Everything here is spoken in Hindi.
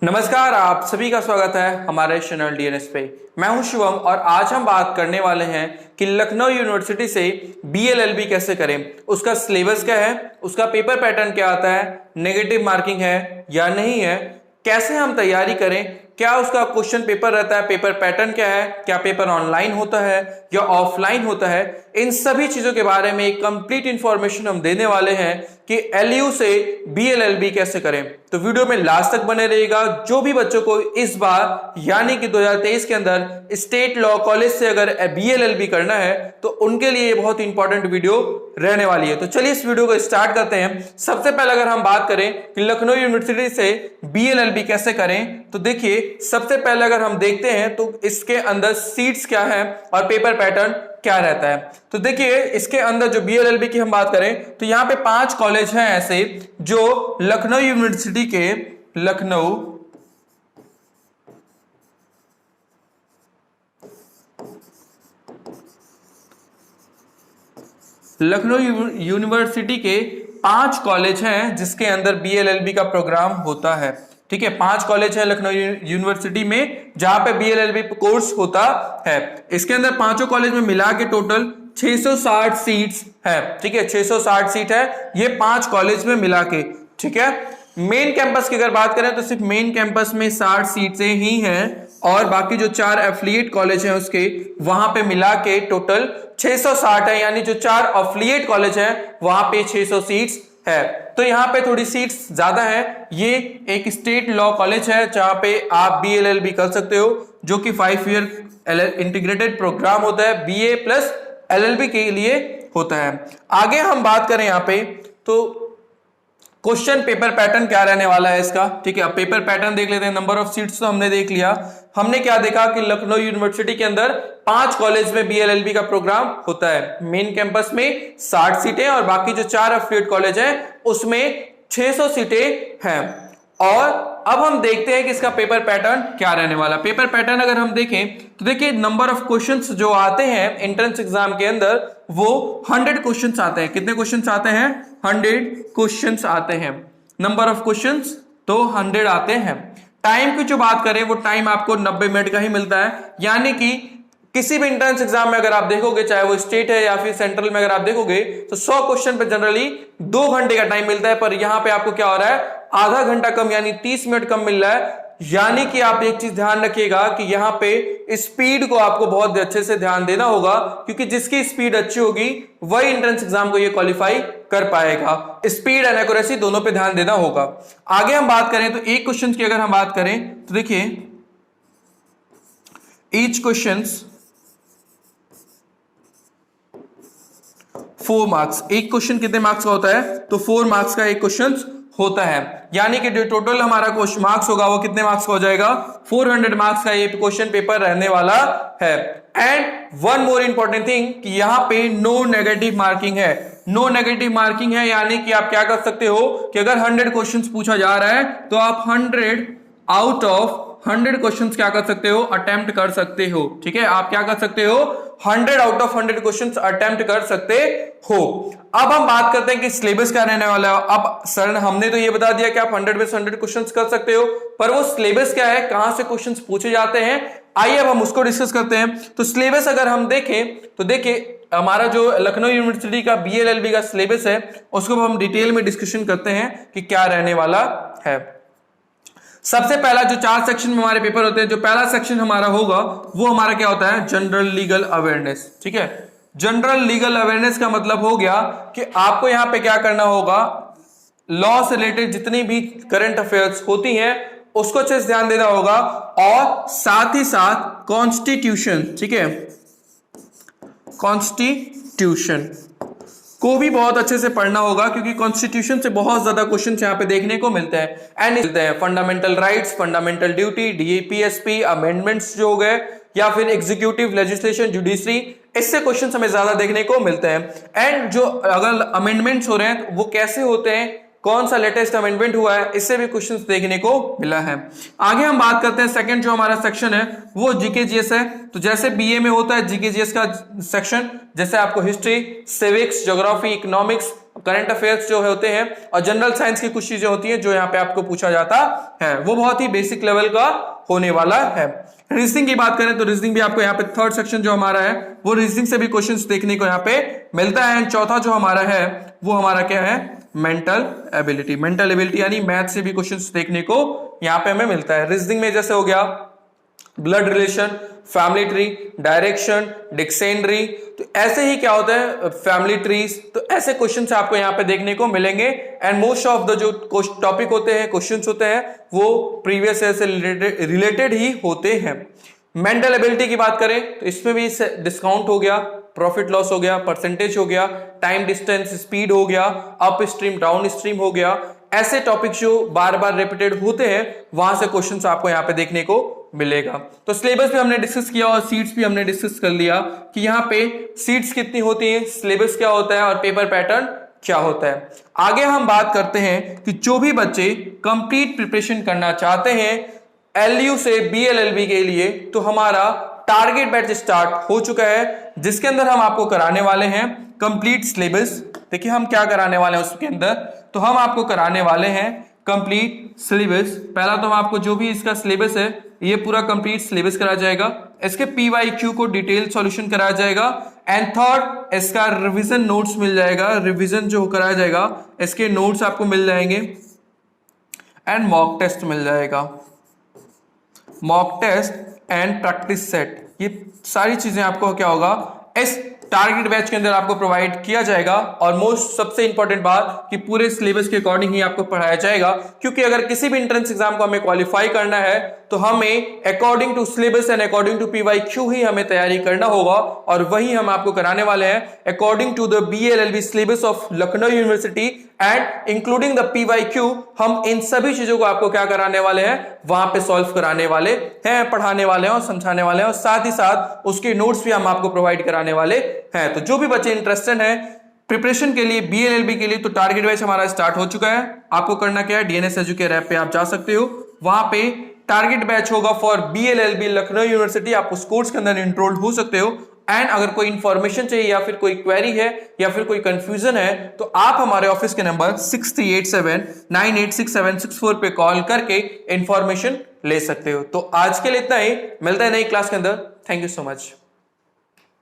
नमस्कार, आप सभी का स्वागत है हमारे चैनल डीएनएस पे। मैं हूं शिवम और आज हम बात करने वाले हैं कि लखनऊ यूनिवर्सिटी से बीएलएलबी कैसे करें, उसका सिलेबस क्या है, उसका पेपर पैटर्न क्या आता है, नेगेटिव मार्किंग है या नहीं है, कैसे हम तैयारी करें, क्या उसका क्वेश्चन पेपर रहता है, पेपर पैटर्न क्या है, क्या पेपर ऑनलाइन होता है या ऑफलाइन होता है, इन सभी चीजों के बारे में एक कंप्लीट इंफॉर्मेशन हम देने वाले हैं कि एलयू से बीएलएलबी कैसे करें। तो वीडियो में लास्ट तक बने रहिएगा। जो भी बच्चों को इस बार यानी कि 2023 के अंदर स्टेट लॉ कॉलेज से अगर बीएलएलबी करना है तो उनके लिए ये बहुत इंपॉर्टेंट वीडियो रहने वाली है। तो चलिए इस वीडियो को स्टार्ट करते हैं। सबसे पहले अगर हम बात करें कि लखनऊ यूनिवर्सिटी से बीएलएलबी कैसे करें, तो देखिए सबसे पहले अगर हम देखते हैं तो इसके अंदर सीट्स क्या है और पेपर पैटर्न क्या रहता है। तो देखिए इसके अंदर जो बीएलएलबी की हम बात करें तो यहां पे 5 कॉलेज हैं ऐसे जो लखनऊ यूनिवर्सिटी के लखनऊ यूनिवर्सिटी के 5 कॉलेज हैं जिसके अंदर बीएलएलबी का प्रोग्राम होता है। ठीक है, 5 कॉलेज है लखनऊ यूनिवर्सिटी में जहां पे बीएलएलबी कोर्स होता है। इसके अंदर पांचों कॉलेज में मिला के टोटल 660 सीट्स है। ठीक है, 660 सीट है ये 5 कॉलेज में मिला के। ठीक है, मेन कैंपस की अगर बात करें तो सिर्फ मेन कैंपस में 60 सीट्स ही हैं और बाकी जो 4 एफिलिएट कॉलेज हैं उसके वहां पे मिला के टोटल 660 है, यानी जो 4 एफिलिएट कॉलेज हैं वहां पे 600 सीट्स है। तो यहाँ पे थोड़ी सीट्स ज्यादा है। ये एक स्टेट लॉ कॉलेज है जहां पे आप बीएलएलबी कर सकते हो, जो कि 5 ईयर इंटीग्रेटेड प्रोग्राम होता है, बीए प्लस एलएलबी के लिए होता है। आगे हम बात करें यहाँ पे तो क्वेश्चन पेपर पैटर्न क्या रहने वाला है इसका। ठीक है, अब पेपर पैटर्न देख लेते हैं। नंबर ऑफ सीट्स तो हमने देख लिया। हमने क्या देखा कि लखनऊ यूनिवर्सिटी के अंदर 5 कॉलेज में बीएलएलबी का प्रोग्राम होता है। मेन कैंपस में 60 सीटें और बाकी जो 4 एफिलिएट कॉलेज हैं उसमें 600 सीटें हैं। और अब हम देखते हैं कि इसका पेपर पैटर्न क्या रहने वाला। पेपर पैटर्न अगर हम देखें तो देखिए नंबर ऑफ क्वेश्चंस जो आते हैं एंट्रेंस एग्जाम के अंदर वो 100 क्वेश्चंस आते हैं। कितने क्वेश्चंस आते हैं? 100 क्वेश्चंस आते हैं। नंबर ऑफ क्वेश्चंस तो 100 आते हैं। टाइम की जो बात करें वो टाइम आपको 90 मिनट का ही मिलता है, यानी कि किसी भी एंट्रेंस एग्जाम में अगर आप देखोगे, चाहे वो स्टेट है या फिर सेंट्रल में अगर आप देखोगे तो 100 क्वेश्चन पे जनरली 2 घंटे का टाइम मिलता है, पर यहां पे आपको क्या हो रहा है, आधा घंटा कम यानी 30 मिनट कम मिल रहा है। यानी कि आप एक चीज ध्यान रखिएगा कि यहां पे स्पीड को आपको बहुत अच्छे से ध्यान देना होगा, क्योंकि जिसकी स्पीड अच्छी होगी वही एंट्रेंस एग्जाम को ये क्वालिफाई कर पाएगा। स्पीड एंड एक्यूरेसी दोनों पे ध्यान देना होगा। आगे हम बात करें तो एक क्वेश्चन की अगर हम बात करें तो देखिए ईच क्वेश्चन 4 मार्क्स। एक क्वेश्चन कितने मार्क्स का होता है? तो 4 मार्क्स का एक क्वेश्चन होता है, यानी कि जो टोटल हमारा क्वेश्चन मार्क्स होगा वो कितने मार्क्स का हो जाएगा? 400 मार्क्स का ये क्वेश्चन पेपर रहने वाला है। And one more important thing कि यहाँ पे नो नेगेटिव मार्किंग है। नो नेगेटिव मार्किंग है, यानी कि आप क्या कर सकते हो कि अगर 100 क्वेश्चंस पूछा जा रहा है तो आप 100 आउट ऑफ 100 क्वेश्चंस क्या कर सकते हो? अटेम्प्ट कर सकते हो। ठीक है, आप क्या कर सकते हो? 100 आउट ऑफ 100 क्वेश्चंस अटेम्प्ट कर सकते हो। अब हम बात करते हैं कि सिलेबस क्या रहने वाला है। अब सर हमने तो ये बता दिया कि आप 100 में से 100 क्वेश्चंस कर सकते हो, पर वो सिलेबस क्या है, कहां से क्वेश्चंस पूछे जाते हैं, आइए अब हम उसको डिस्कस करते हैं। तो सिलेबस अगर हम देखें तो देखिए हमारा जो लखनऊ यूनिवर्सिटी का बीएलएलबी का सिलेबस है उसको हम डिटेल में डिस्कशन करते हैं कि क्या रहने वाला है। सबसे पहला जो 4 सेक्शन में हमारे पेपर होते हैं, जो पहला सेक्शन हमारा होगा वो हमारा क्या होता है? General legal awareness. ठीक है, जनरल लीगल अवेयरनेस का मतलब हो गया कि आपको यहां पे क्या करना होगा, लॉ से रिलेटेड जितनी भी करंट अफेयर्स होती हैं उसको अच्छे से ध्यान देना होगा, और साथ ही साथ कॉन्स्टिट्यूशन, ठीक है, कॉन्स्टिट्यूशन को भी बहुत अच्छे से पढ़ना होगा, क्योंकि कॉन्स्टिट्यूशन से बहुत ज्यादा क्वेश्चन यहाँ पे देखने को मिलते हैं। एंड मिलते हैं fundamental rights, fundamental duty, DPSP, amendments जो हो गए, या फिर एग्जीक्यूटिव लेजिस्लेशन, जुडिशरी, इससे क्वेश्चन हमें ज्यादा देखने को मिलते हैं। एंड जो अगर अमेंडमेंट्स हो रहे हैं वो कैसे होते हैं, कौन सा लेटेस्ट अमेंडमेंट हुआ है, इससे भी क्वेश्चंस देखने को मिला है। आगे हम बात करते हैं सेकंड जो हमारा सेक्शन है वो जीके जीएस है। तो जैसे बीए में होता है जीके जीएस का सेक्शन, जैसे आपको history, civics, geography, economics, current affairs जो होते हैं और जनरल साइंस की कुछ चीजें होती हैं जो यहाँ पे आपको पूछा जाता है, वो बहुत ही बेसिक लेवल का होने वाला है। रीजनिंग की बात करें तो रीजनिंग भी आपको यहाँ पे थर्ड सेक्शन जो हमारा है वो रीजनिंग से भी क्वेश्चंस देखने को यहाँ पे मिलता है। चौथा जो हमारा है वो हमारा क्या है, मेंटल एबिलिटी। मेंटल एबिलिटी यानी मैथ से भी क्वेश्चंस देखने को यहाँ पे हमें मिलता है। रीजनिंग में जैसे हो गया blood relation, family tree, direction, dictionary, तो ऐसे ही क्या होता है फैमिली ट्रीज, तो ऐसे क्वेश्चंस आपको यहाँ पे देखने को मिलेंगे। एंड मोस्ट ऑफ द जो टॉपिक होते हैं, क्वेश्चंस होते हैं, वो प्रीवियस ईयर से रिलेटेड ही होते हैं। मेंटल एबिलिटी की बात करें तो इसमें भी डिस्काउंट हो गया, प्रॉफिट लॉस हो गया, परसेंटेज हो गया, टाइम डिस्टेंस स्पीड हो गया, अप स्ट्रीम डाउन स्ट्रीम हो गया, ऐसे टॉपिक जो बार बार रिपीटेड होते हैं वहां से क्वेश्चंस आपको यहाँ पे देखने को मिलेगा। तो सिलेबस भी हमने डिस्कस किया और सीट्स भी हमने डिस्कस कर लिया कि यहाँ पे सीट्स कितनी होती है, सिलेबस क्या होता है और पेपर पैटर्न क्या होता है। आगे हम बात करते हैं कि जो भी बच्चे कंप्लीट प्रिपरेशन करना चाहते हैं एलयू से बीएलएलबी के लिए, तो हमारा टारगेट बैच स्टार्ट हो चुका है जिसके अंदर हम आपको कराने वाले हैं कंप्लीट सिलेबस। देखिए हम क्या कराने वाले हैं उसके अंदर, तो हम आपको कराने वाले हैं कंप्लीट सिलेबस। पहला तो हम आपको जो भी इसका सिलेबस है ये पूरा कंप्लीट सिलेबस कराया जाएगा, इसके पीवाईक्यू को डिटेल सॉल्यूशन कराया जाएगा, एंड थर्ड इसका रिवीजन नोट्स मिल जाएगा, रिवीजन जो कराया जाएगा इसके नोट्स आपको मिल जाएंगे, एंड मॉक टेस्ट मिल जाएगा, mock test and practice set. ये सारी चीजें आपको क्या होगा इस टारगेट बैच के अंदर आपको प्रोवाइड किया जाएगा। और मोस्ट सबसे इंपॉर्टेंट बात कि पूरे सिलेबस के अकॉर्डिंग ही आपको पढ़ाया जाएगा, क्योंकि अगर किसी भी एंट्रेंस एग्जाम को हमें क्वालिफाई करना है तो हमें according to syllabus and according to PYQ ही हमें तैयारी करना होगा, और वही हम आपको कराने वाले हैं according to the BLLB syllabus of Lucknow university and including the PYQ. हम इन सभी चीजों को आपको क्या कराने वाले हैं, वहां पे सॉल्व कराने वाले हैं, पढ़ाने वाले हैं और समझाने वाले हैं, और साथ ही साथ उसके नोट्स भी हम आपको प्रोवाइड कराने वाले हैं। तो जो भी बच्चे इंटरेस्टेड हैं प्रिपरेशन के लिए बीएलएलबी के लिए, तो टारगेट बैच हमारा स्टार्ट हो चुका है। आपको करना क्या है, डीएनएस एजुकेटर ऐप पे आप जा सकते हो, वहां पे टारगेट बैच होगा फॉर बीएलएलबी लखनऊ यूनिवर्सिटी। आप उस कोर्स के अंदर एनरोल्ड हो सकते हो। एंड अगर कोई इंफॉर्मेशन चाहिए या फिर कोई क्वेरी है या फिर कोई कंफ्यूजन है तो आप हमारे ऑफिस के नंबर 6387986764 पे कॉल करके इंफॉर्मेशन ले सकते हो। तो आज के लिए इतना ही, मिलता है नई क्लास के अंदर। Thank you so much.